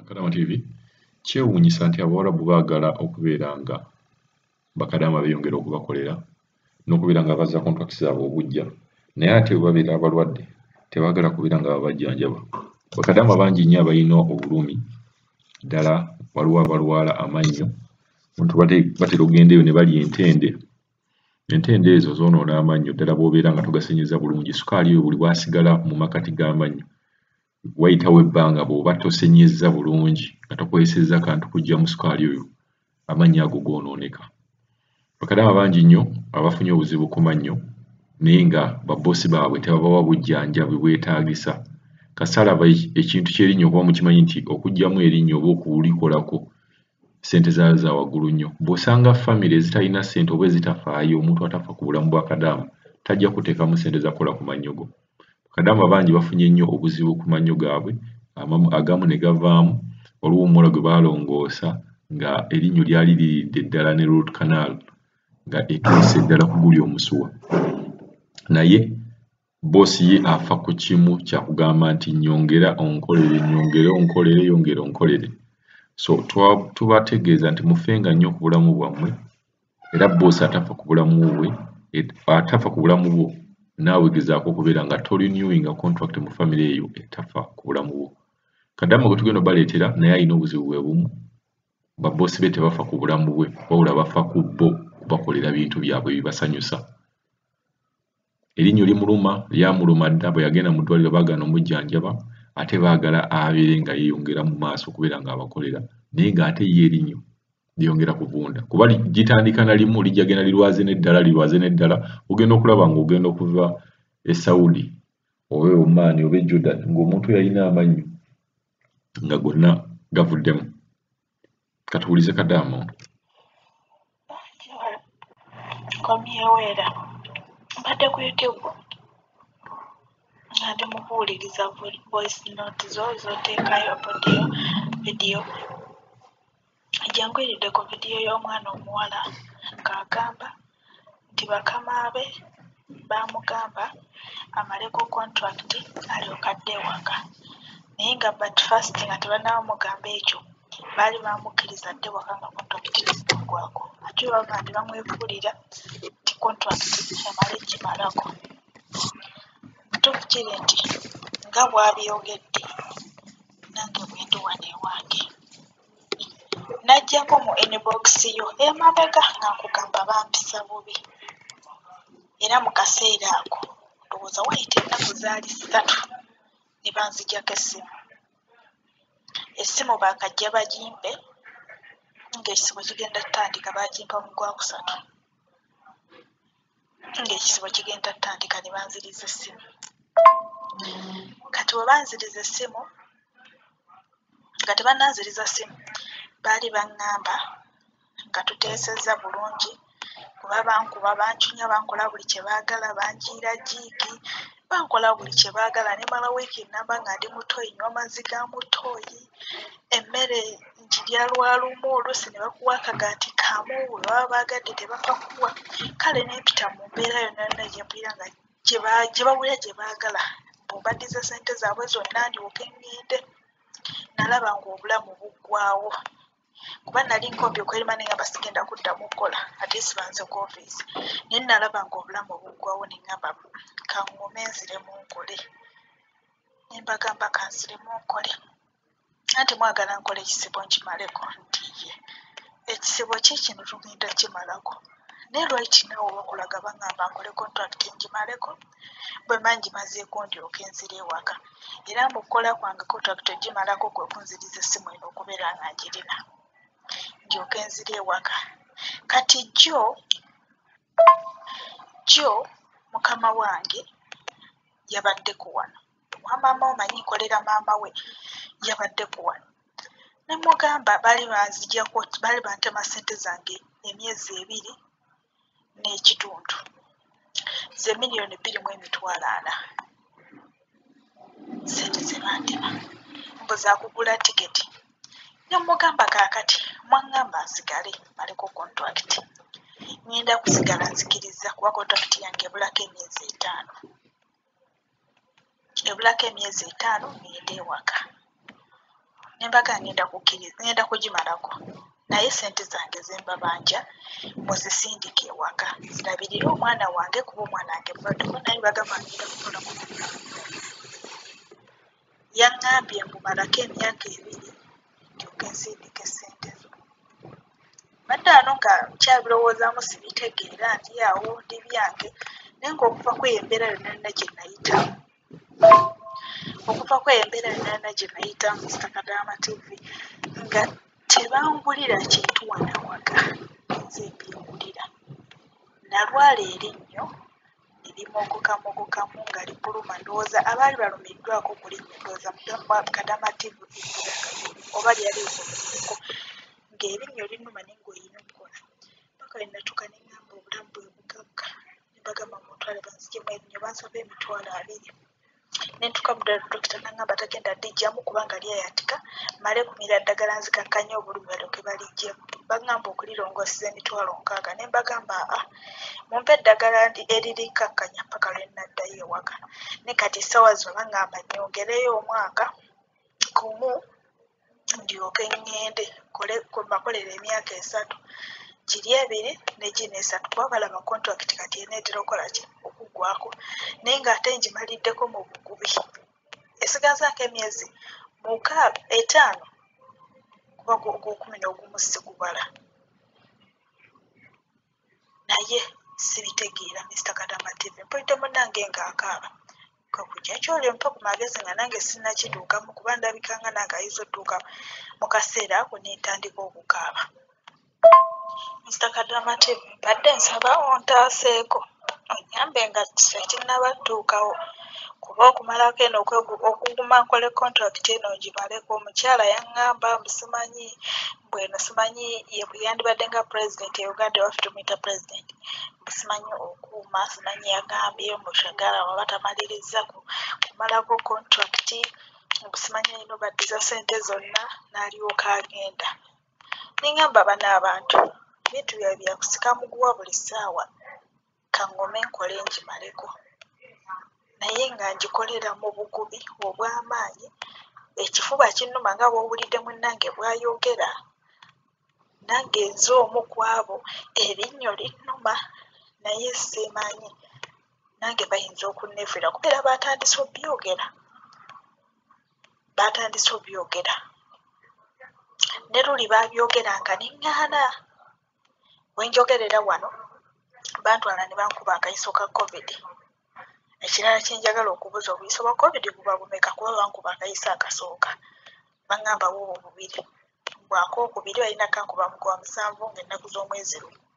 Kadama TV kyewuunyisa nti Abawarabu baagala okubeera nga bakadama beeyongera okubakolera n'okubeera nga bazza contracts zaabwe obujja naye ate bwe babeera abalwadde tebaagala kubeera nga babajjanjaba. Bakadama bangi nnyo abalina obulumi ddala waliwo abalwala amannyo omuntu batera okugenda eyo ne balya entende ezo zoonoona amannyo ddala bw'obeera nga togasenyeza bulungi. Sukaali oyo buli bwasigala mu makati g'amannyo wayitawo ebbanga bw'oba tosenyezza bulungi nga tokozesezza kantu kuggyamu sukaali oyo amannyo ago goonooneka. Bakadama bangi nnyo abafunye obuzibu ku mannyo naye nga babboosi baabwe tebabawa bujjanjabi bwetaagisa. Kasalaba ekintu ky'erinnyo okuba mukimanyi nti okuggyamu erinnyo oba okulikolako ssente zaabwe za waggulu nnyo. Bw'osanga famire ezitalina ssente oba ezitafaayo omuntu atafa ku bulamu bwa Kadama tajja kuteekamu ssente za kukola ku mannyo go. Bakadama bangi bafunye nnyo obuzibu ku mannyo gaabwe agamu ne gavaamu waliwo omuwala gwe baalongoosa nga erinnyo lyali liridde ddala ne root canal nga etuuse ddala ku guli omusuwa naye boosi ye afa ku kimu kya kugamba nti nyongera onkolere yongera onkolere. So tubategeeza nti mufenga nnyo ku bulamu bwammwe era boosi atafa ku bulamu bwo naawe gezaako okubeera nga torenewinga contract mu famire eyo etafa ku bulamu bwo. Kadama gwe tugenda obaleetera naye alina obuzibu bwe bumu, babboosi be tebafa ku bulamu bwe wabula bafa ku bo kubakolera bintu byabwe bibasanyusa. Erinnyo lyamuluma dda bwe yagenda mu ddwaliro baagana omujjanjaba ate baagala abeere nga yeeyongera mu maaso okubeera ng'abakolera naye ng'ate ye erinnyo lyongera kuvunda kuba gitandika na limu lijjagenda lirwaze n'eddala ogenda okulaba ng'ogenda okuva e Saudi oba e Oman oba e Jordan ng'omuntu yalina amannyo nga gonna gavuddemu. Katuwulize Kadama. Komyeweera mbadde ku YouTube nga ndi mu kuwuliriza voice note z'oteekayo vidiyo ejjangwiridde ku vidiyo y'omwana omuwala ng'agamba nti bakama be baamugamba amaleko contract alyoka adde ewaka naye nga but first nga tebannabamugamba ekyo baali baamukkiriza adde ewaka nga contract teziggwako ate bava nti bamwefuulira nti contract emale kimalako. Kituufu kiri nti nga bw'abyogedde nange bwe ndi wano ewange najjako mu inbox yo emabega nga nkugamba bampisa bubi era mu kaseera ako ndowooza wayita ennaku zaali 3 ne banzijjako essimu baakajja bagimpe ng'ekisibo kigenda tutandika baagimpa mu Gwakusatu ng'ekisibo kigenda tutandika ne banziriza essimu. Kati bwe banziriza essimu nga tebannanziriza ssimu baali baŋŋamba nga tuteesezza bulungi kuba bankuba bancunya bankola buli kye baagala banjiira jiiki bankola buli kye baagala ne mala wiiki ennamba nga ndi mutooyi nywa mazzi ga mutooyi emmere ngirya lwalumu oluusi ne bakuwa akagaati kamu bwe baba baagadde tebapakuwa kale neempita mu mbeera yonna gye mpulira nga gye bawulira gye baagala bw'obaddiza ssente zaabwe zonna ndyoke ŋŋende. Nalaba ng'obulamu buggwaawo kuba nali nkombye okwerima naye nga basigenda kuddamu kukola ate sibanze ku ofiisi naye nalaba ng'obulamu buggwaawo ne ŋŋamba kaŋŋume nziremu nkole ne mbagamba kanziremu nkole anti mwagala nkole ekisibo nkimaleko nti ye ekisibo kikino tugenda kimalako naye lwaki naawe bakulaga baŋŋamba nkole contract ngimaleko bwe mba ngimazeeko ndyoke nzire ewaka era mu kukola kwange contract ogimalako kwe kunziriza essimu eno okubeera nga ngirina ndyoke nzire ewaka. Kati jjo mukama wange yabadde ku wano wa maama omanyi nkolera maama we yabadde ku wano ne mugamba baali banziggyako baali bantema ssente zange emyezi 2 n'ekitundu ze $2,400,000 ssente ze bantema mbu za kugula tiketi ne mugamba kaakati mwaŋŋamba nsigale maleko contract ŋŋenda kusigala nzikiriza kuba contract yange ebulako emyezi 5 ŋŋende ewaka. ne mbaga ngenda kugimalako naye ssente zange ze mbabanja muzisindike ewaka zirabirire omwana wange kuba omwana wange mubaddeko naye bagamba ngenda kukola ku yaŋŋambye mbumalako emyaka 2 ndyoke nsindike ssente zo badde ano nga nkyabirowoozaamu sibitegeera ndi awo ndi byange naye ng'okuva kweyo embeera yonna gye nayitamu gye nayitamu Mr. Kadaama TV nga tebangulira kintu wanawaka nze mbyengulira nalwala erinnyo erimogokamogokamu nga lipuluma ndowooza abaali balumiddwako kulinnyo ndowooza Kadaama TV oba lyaliiko ng'erinnyo linnuma naye ng'olina okukola paka linatuuka ne ŋŋamba obulamu bwe bugagga ne bagamba mutwale banziggyemu erinnyo bansaba emitwalo 2 ne ntuuka mu ddala dokita n'aŋŋamba tagenda ddijjamu kubanga lyayatika male kumira ddagala nzikakkanye obulumi balyoke balijjemu baŋŋamba okulirongoosiza emitwalo 6 ne mbagamba mumpe eddagala eririkkakkanya paka lwe nnaddayo ewaka ne kati essaawa zino baŋŋamba nnyongereyo omwaka gumu ndyoke ŋŋende bakolera emyaka 3 giri 2 ne gino 3 kuba balaba kontrakiti kati eneetera okukola ki okuggwako naye ng'ate ngimaliddeko mu bugubi esigazaako emyezi 5 kuba ogw'okumu sigubala naye sibitegeera Mr. Kadaama TV mpulidde munnange ng'akaaba kakujja kyoli mpa ku magezi nga nange sinnakituukamu kuba ndabika nga nange ayinza otuuka mu kaseera ako ne ntandika okukaaba Mr. Kadaama TV mbadde nsaba ontaaseeko onyambe nga tekinnaba tuukawo kuba okumalako eno okuguma nkole kontrakiti eno ngimaleko omukyala yaŋŋamba simanyi bweno simanyi yandibadde nga pulezidenti e Uganda waffe tumuyita pulezidenti simanyi okuuma simanyi yagambye mushagala waba tamaliriza kumalako kontrakiti simanyi alina obaddiza ssente zonna n'alyoka agenda neŋŋamba bano abantu bintu byabe byakusika muguwa buli ssaawa kaŋŋome nkole ngimaleko naye nga ngikolera mu bugubi obw'amaanyi ekifuba kinnuma nga bw'owulidde munnange bw'ayogera nange nze omu ku abo erinnyo linnuma naye simanyi nange bayinza okunneefuira kubeera batandise obyogera ne luli baabyogera nga neŋŋaana wenjogerera wano bantwala ne bankuba akayiso ka covid ekirala kyenjagala okubuuza obuyiso bwa covid buba bumeka kuba bankuba akayiso akasooka baŋŋamba wo 2 bwakookubiri balina kankuba mu kwa 7 ng'ennaku z'omwezi 1